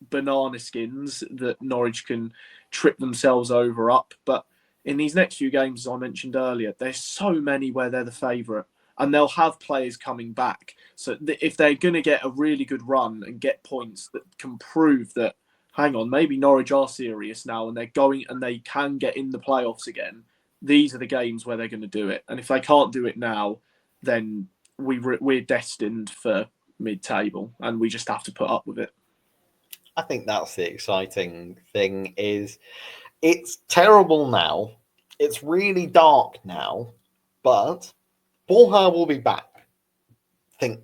banana skins that Norwich can trip themselves up, but in these next few games, as I mentioned earlier, there's so many where they're the favourite, and they'll have players coming back. So if they're going to get a really good run and get points that can prove that, hang on, maybe Norwich are serious now and they're going and they can get in the playoffs again, these are the games where they're going to do it. And if they can't do it now, then we're destined for mid-table, and we just have to put up with it. I think that's the exciting thing. Is it's terrible now. It's really dark now, but Borja will be back.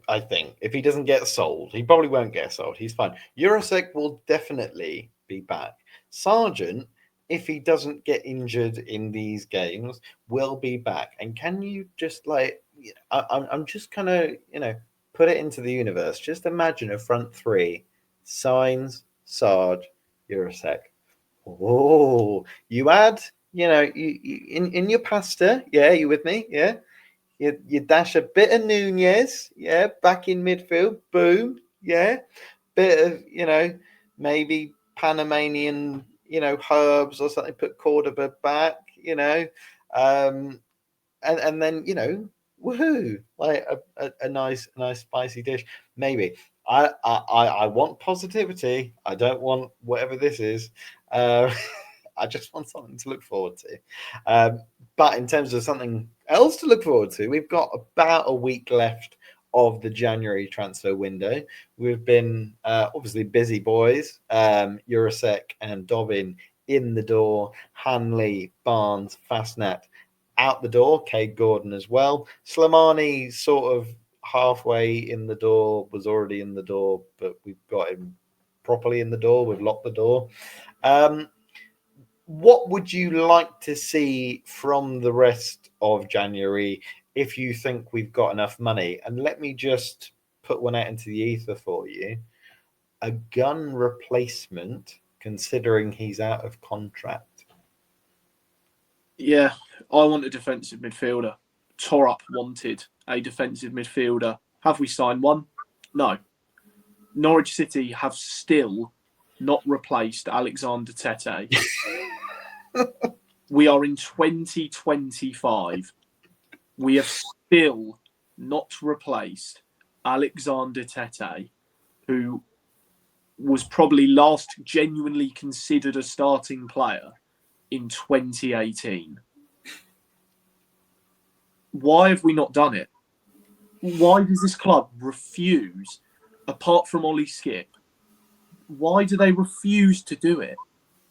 I think if he doesn't get sold, he probably won't get sold. He's fine. Jurasek will definitely be back. Sargent, if he doesn't get injured in these games, will be back. And can you just I'm just kind of put it into the universe. Just imagine a front three: Signs, Sarge, Jurasek. Oh, you add, you in your pasta, yeah, you with me? Yeah. You dash a bit of Nunez, yeah, back in midfield, boom, yeah. Bit of, maybe Panamanian, herbs or something, put Cordoba back, and then, woohoo, like a nice spicy dish. Maybe. I want positivity. I don't want whatever this is. I just want something to look forward to. But in terms of something else to look forward to, we've got about a week left of the January transfer window. We've been obviously busy boys. Jurasek and Dobbin in the door. Hanley, Barnes, Fastnat out the door. Cade Gordon as well. Slimani sort of halfway in the door, was already in the door, but we've got him properly in the door. We've locked the door. What would you like to see from the rest of January if you think we've got enough money? And let me just put one out into the ether for you. A gun replacement, considering he's out of contract. Yeah, I want a defensive midfielder. Thorup wanted a defensive midfielder. Have we signed one? No. Norwich City have still not replaced Alexander Tete. We are in 2025. We have still not replaced Alexander Tete, who was probably last genuinely considered a starting player in 2018. Why have we not done it? Why does this club refuse, apart from Ollie Skip, why do they refuse to do it?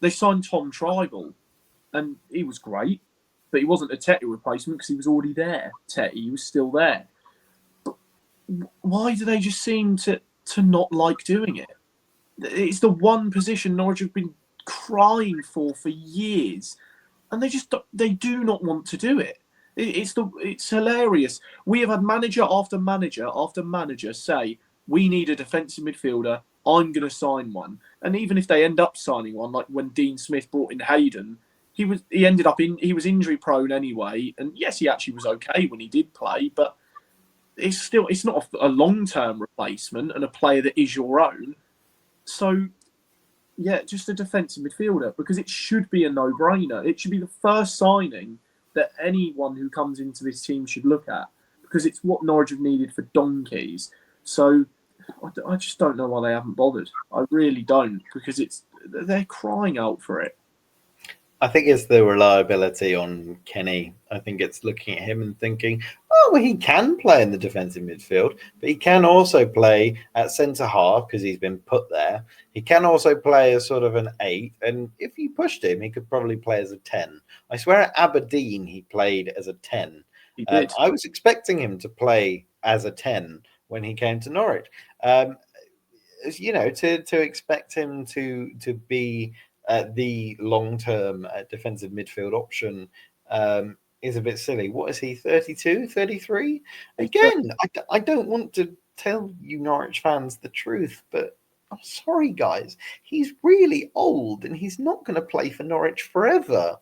They signed Tom Tribal, and he was great, but he wasn't a Tete replacement because he was already there. He was still there. But why do they just seem to not like doing it? It's the one position Norwich have been crying for years, and they do not want to do it. It's hilarious. We have had manager after manager after manager say, we need a defensive midfielder, I'm going to sign one. And even if they end up signing one, like when Dean Smith brought in Hayden, he was injury prone anyway. And yes, he actually was okay when he did play, but it's not a long-term replacement and a player that is your own. So, yeah, just a defensive midfielder, because it should be a no-brainer. It should be the first signing that anyone who comes into this team should look at, because it's what Norwich have needed for donkeys. So I just don't know why they haven't bothered. I really don't, because they're crying out for it. I think it's the reliability on Kenny. I think it's looking at him and thinking, oh, well, he can play in the defensive midfield, but he can also play at centre half because he's been put there. He can also play as sort of an 8, and if you pushed him, he could probably play as a 10. I swear at Aberdeen he played as a 10. He did. I was expecting him to play as a 10 when he came to Norwich. To expect him to be the long-term defensive midfield option is a bit silly. What is he, 32, 33? Again, I don't want to tell you Norwich fans the truth, but I'm sorry, guys. He's really old, and he's not going to play for Norwich forever.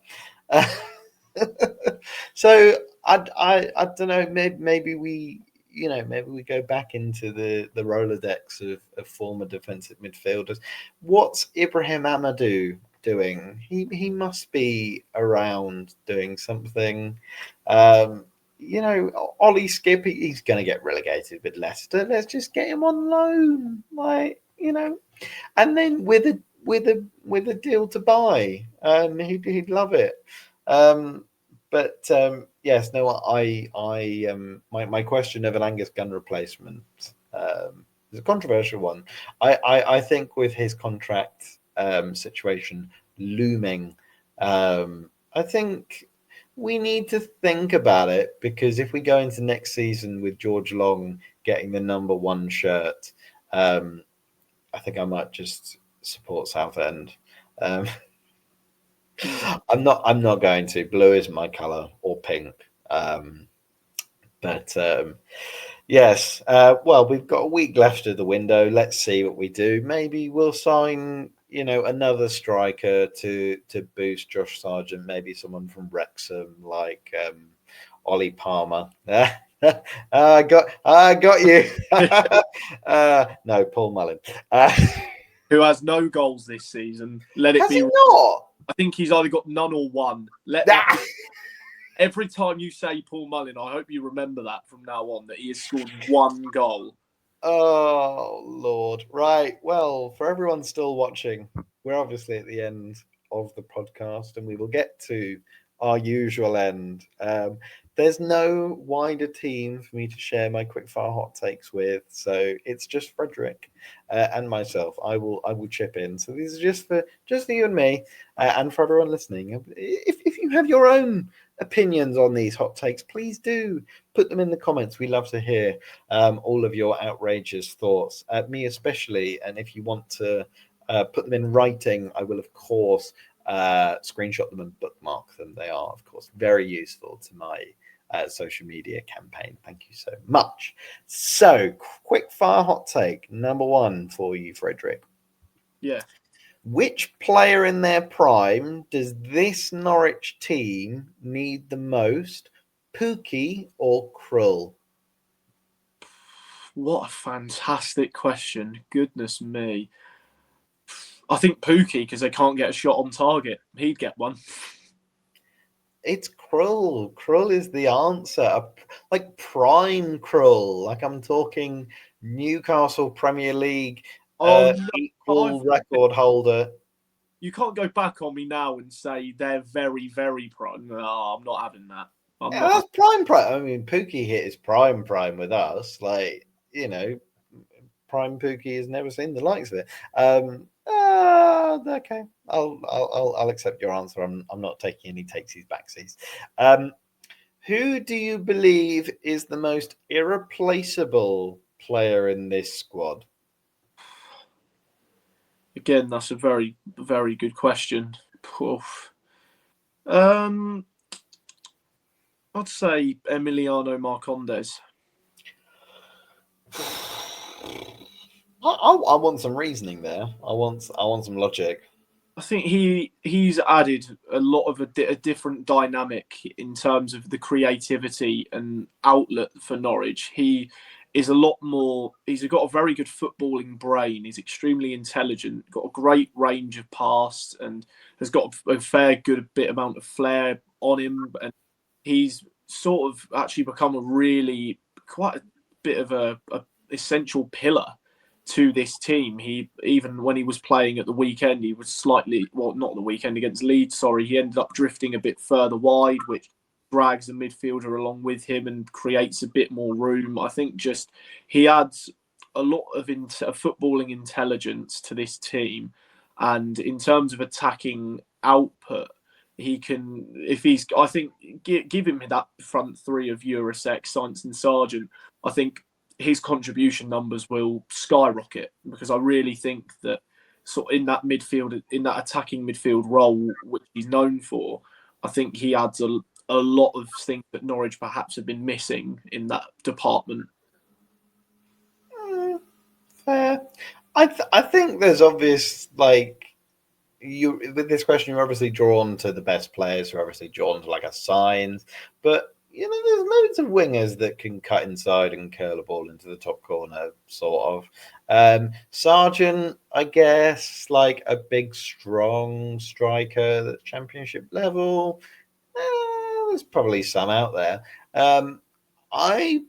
So I don't know. Maybe we go back into the Rolodex of former defensive midfielders. What's Ibrahim Amadou doing? He must be around doing something. Ollie Skip, he's going to get relegated with Leicester. Let's just get him on loan, and then with a deal to buy. He'd love it. Yes, no, my question of an Angus Gunn replacement is a controversial one. I think with his contract situation looming, I think we need to think about it, because if we go into next season with George Long getting the number 1 shirt, I think I might just support Southend. I'm not going to. Blue isn't my colour, or pink. Yes. Well, we've got a week left of the window. Let's see what we do. Maybe we'll sign, another striker to boost Josh Sargent. Maybe someone from Wrexham, like Ollie Palmer. I got you. No, Paul Mullin. Who has no goals this season. Let it Has be. He not? I think he's either got none or one. Every time you say Paul Mullin, I hope you remember that from now on, that he has scored 1 goal. Oh, Lord. Right. Well, for everyone still watching, we're obviously at the end of the podcast, and we will get to our usual end. There's no wider team for me to share my quickfire hot takes with, so it's just Frederick and myself. I will chip in. So these are just for you and me, and for everyone listening. If you have your own opinions on these hot takes, please do put them in the comments. We love to hear all of your outrageous thoughts, me especially. And if you want to put them in writing, I will of course screenshot them and bookmark them. They are of course very useful to my social media campaign. Thank you so much. So, quick fire hot take number 1 for you, Frederick. Yeah. Which player in their prime does this Norwich team need the most, Pookie or Krull? What a fantastic question. Goodness me. I think Pookie, because they can't get a shot on target. He'd get one. It's Krull. Krull is the answer. Like prime Krull. Like I'm talking Newcastle Premier League equal record holder. You can't go back on me now and say they're very, very prime. No, I'm not having that. That's prime. I mean, Pookie hit his prime with us. Like, prime Pookie has never seen the likes of it. Okay, I'll accept your answer. I'm not taking any takesies backsies. Who do you believe is the most irreplaceable player in this squad? Again, that's a very, very good question. I'd say Emiliano Marcondes. I want some reasoning there. I want some logic. I think he's added a lot of a different dynamic in terms of the creativity and outlet for Norwich. He is a lot more. He's got a very good footballing brain. He's extremely intelligent. Got a great range of pass and has got a fair good bit amount of flair on him. And he's sort of actually become a really quite a bit of a essential pillar to this team. He, even when he was playing at the weekend, he was slightly, well, not the weekend against Leeds, sorry, he ended up drifting a bit further wide, which drags the midfielder along with him and creates a bit more room. I think just he adds a lot of footballing intelligence to this team. And in terms of attacking output, he can, if he's, I think, give him that front three of Eurosec, Sainz and Sargent. I think his contribution numbers will skyrocket, because I really think that sort of in that midfield, in that attacking midfield role, which he's known for, I think he adds a lot of things that Norwich perhaps have been missing in that department. Fair. I think there's obvious, like, you with this question, you're obviously drawn to the best players, you're obviously drawn to like a Sainz, but there's loads of wingers that can cut inside and curl a ball into the top corner, sort of. Sargent, I guess, like a big, strong striker that's championship level. There's probably some out there. I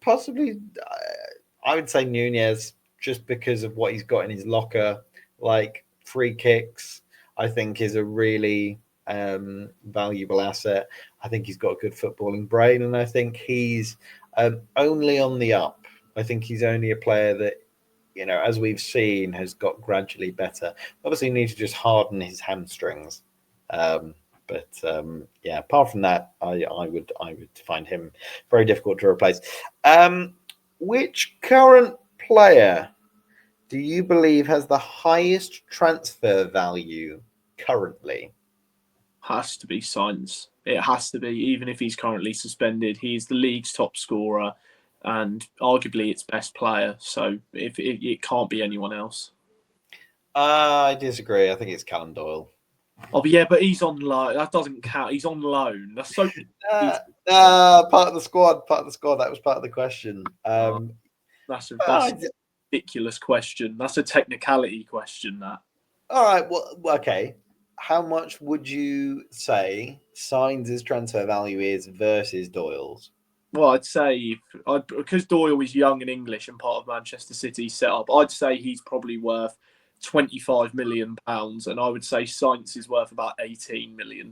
would say Nunez, just because of what he's got in his locker, like free kicks, I think is a really valuable asset. I think he's got a good footballing brain, and I think he's only on the up. I think he's only a player that, as we've seen, has got gradually better. Obviously, he needs to just harden his hamstrings. But apart from that, I would find him very difficult to replace. Which current player do you believe has the highest transfer value currently? Has to be Sainz. It has to be, even if he's currently suspended. He's the league's top scorer and arguably its best player. So it can't be anyone else. I disagree. I think it's Callum Doyle. Oh, but he's on loan. That doesn't count. He's on loan. That's so. Part of the squad. Part of the squad. That was part of the question. That's a ridiculous question. That's a technicality question. That. All right. Well, okay. How much would you say Sainz' transfer value is versus Doyle's? Well, I'd say because Doyle is young and English and part of Manchester City's setup, I'd say he's probably worth £25 million, and I would say Sainz is worth about £18 million.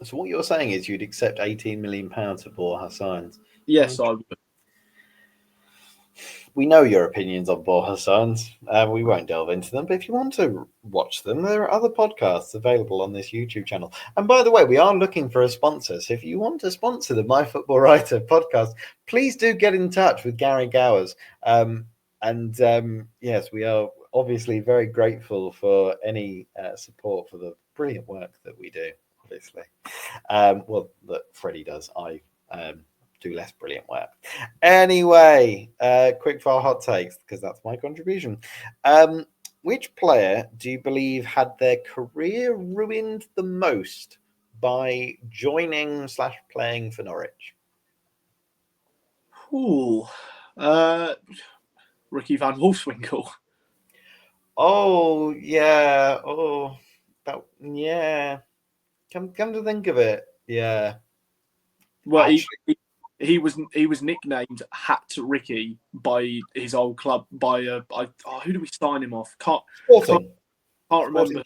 So what you're saying is you'd accept £18 million for Borja Sainz? Yes, I would. We know your opinions on Borja Sainz. We won't delve into them, but if you want to watch them, there are other podcasts available on this YouTube channel. And by the way, we are looking for a sponsor. So if you want to sponsor the MyFootballWriter podcast, please do get in touch with Gary Gowers. Yes, we are obviously very grateful for any support for the brilliant work that we do, obviously. That Freddie does. I do less brilliant work. Anyway, quickfire hot takes, because that's my contribution. Which player do you believe had their career ruined the most by joining/playing for Norwich? Ricky Van Wolfswinkel. Oh yeah. Oh, yeah. Come to think of it, yeah. Well, he was nicknamed Hat Ricky by his old club. Who did we sign him off? Can't remember.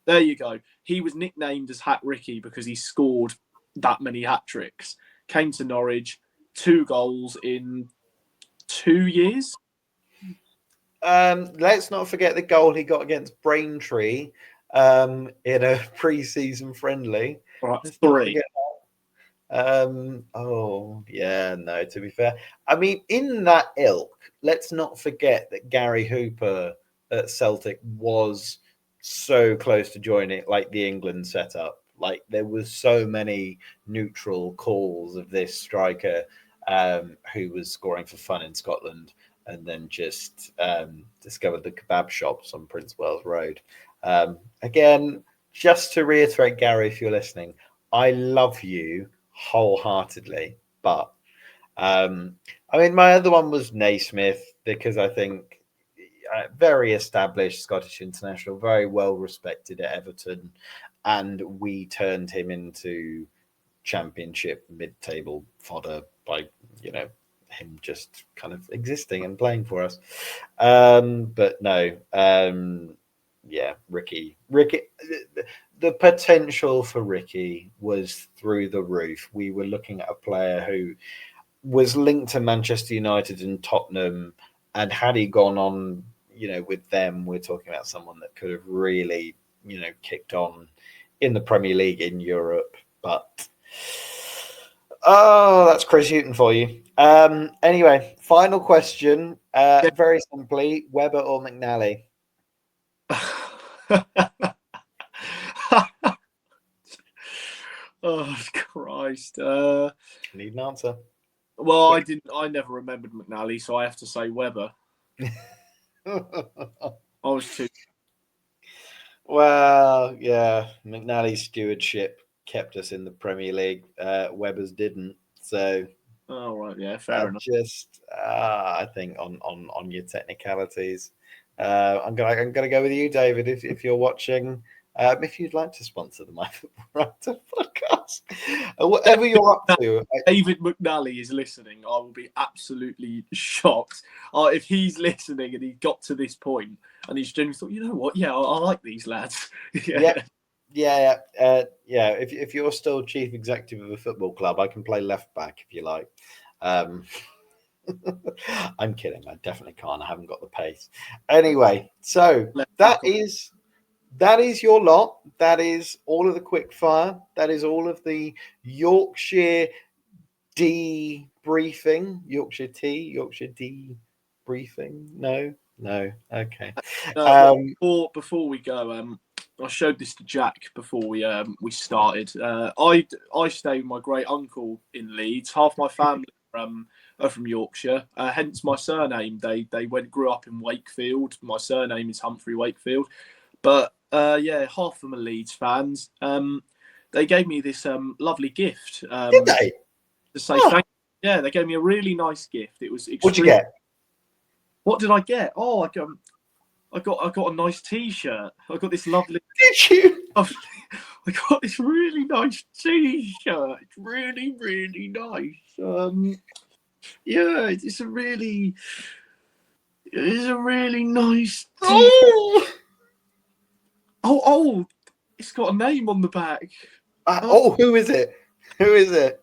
There you go. He was nicknamed as Hat Ricky because he scored that many hat tricks. Came to Norwich, 2 goals in 2 years. Let's not forget the goal he got against Braintree in a pre-season friendly. Right, 3. To be fair, I mean, in that ilk, let's not forget that Gary Hooper at Celtic was so close to joining like the England setup. Like, there was so many neutral calls of this striker who was scoring for fun in Scotland. and then just discovered the kebab shops on Prince Wales Road. Again, just to reiterate, Gary, if you're listening, I love you wholeheartedly, but I mean, my other one was Naismith, because I think very established Scottish international, very well respected at Everton, and we turned him into Championship mid-table fodder by him just kind of existing and playing for us. But no, yeah, Ricky, the potential for Ricky was through the roof. We were looking at a player who was linked to Manchester United and Tottenham, and had he gone on, with them, we're talking about someone that could have really, kicked on in the Premier League in Europe. But that's Chris Hughton for you. Anyway, final question. Very simply, Webber or McNally? Oh Christ! Need an answer. Well, I never remembered McNally, so I have to say Webber. I was too. Well, yeah, McNally's stewardship kept us in the Premier League. Webber's didn't. So, oh right, yeah, fair enough. Just, I think on your technicalities, I'm gonna go with you, David. If you're watching, if you'd like to sponsor the MyFootballWriter podcast, whatever you're up to. David McNally is listening. I will be absolutely shocked if he's listening and he got to this point and he's genuinely thought, you know what? Yeah, I like these lads. Yeah. If you're still chief executive of a football club, I can play left back if you like. I'm kidding. I definitely can't. I haven't got the pace. Anyway, so that is your lot. That is all of the quickfire. That is all of the Yorkshire debriefing. Yorkshire debriefing. No. Okay. Before we go, I showed this to Jack before we started. I stay with my great uncle in Leeds. Half my family are from Yorkshire, hence my surname. They grew up in Wakefield. My surname is Humphrey Wakefield, but half of them are Leeds fans. They gave me this lovely gift. Did they? To say thank you. Yeah, they gave me a really nice gift. It was extremely... What'd you get? What did I get? Oh, I got a nice T-shirt. I got this lovely. Did you? I got this really nice T-shirt. It's really, really nice. Yeah, it's a really nice T-shirt. Oh, it's got a name on the back. Who is it? Who is it?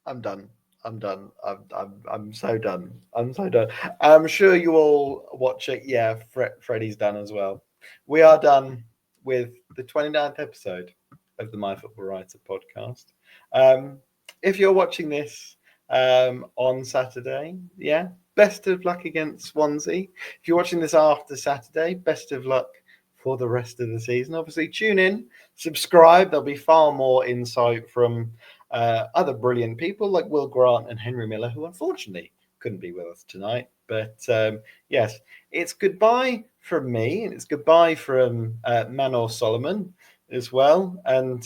I'm done. I'm so done. I'm so done. I'm sure you all watch it. Yeah, Freddie's done as well. We are done with the 29th episode of the MyFootballWriter podcast. If you're watching this on Saturday, yeah, best of luck against Swansea. If you're watching this after Saturday, best of luck for the rest of the season. Obviously, tune in, subscribe. There'll be far more insight from other brilliant people like Will Grant and Henry Miller, who unfortunately couldn't be with us tonight. But yes, it's goodbye from me, and it's goodbye from Manor Solomon as well. And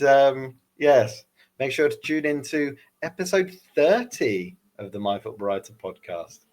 yes, make sure to tune in to episode 30 of the MyFootballWriter podcast.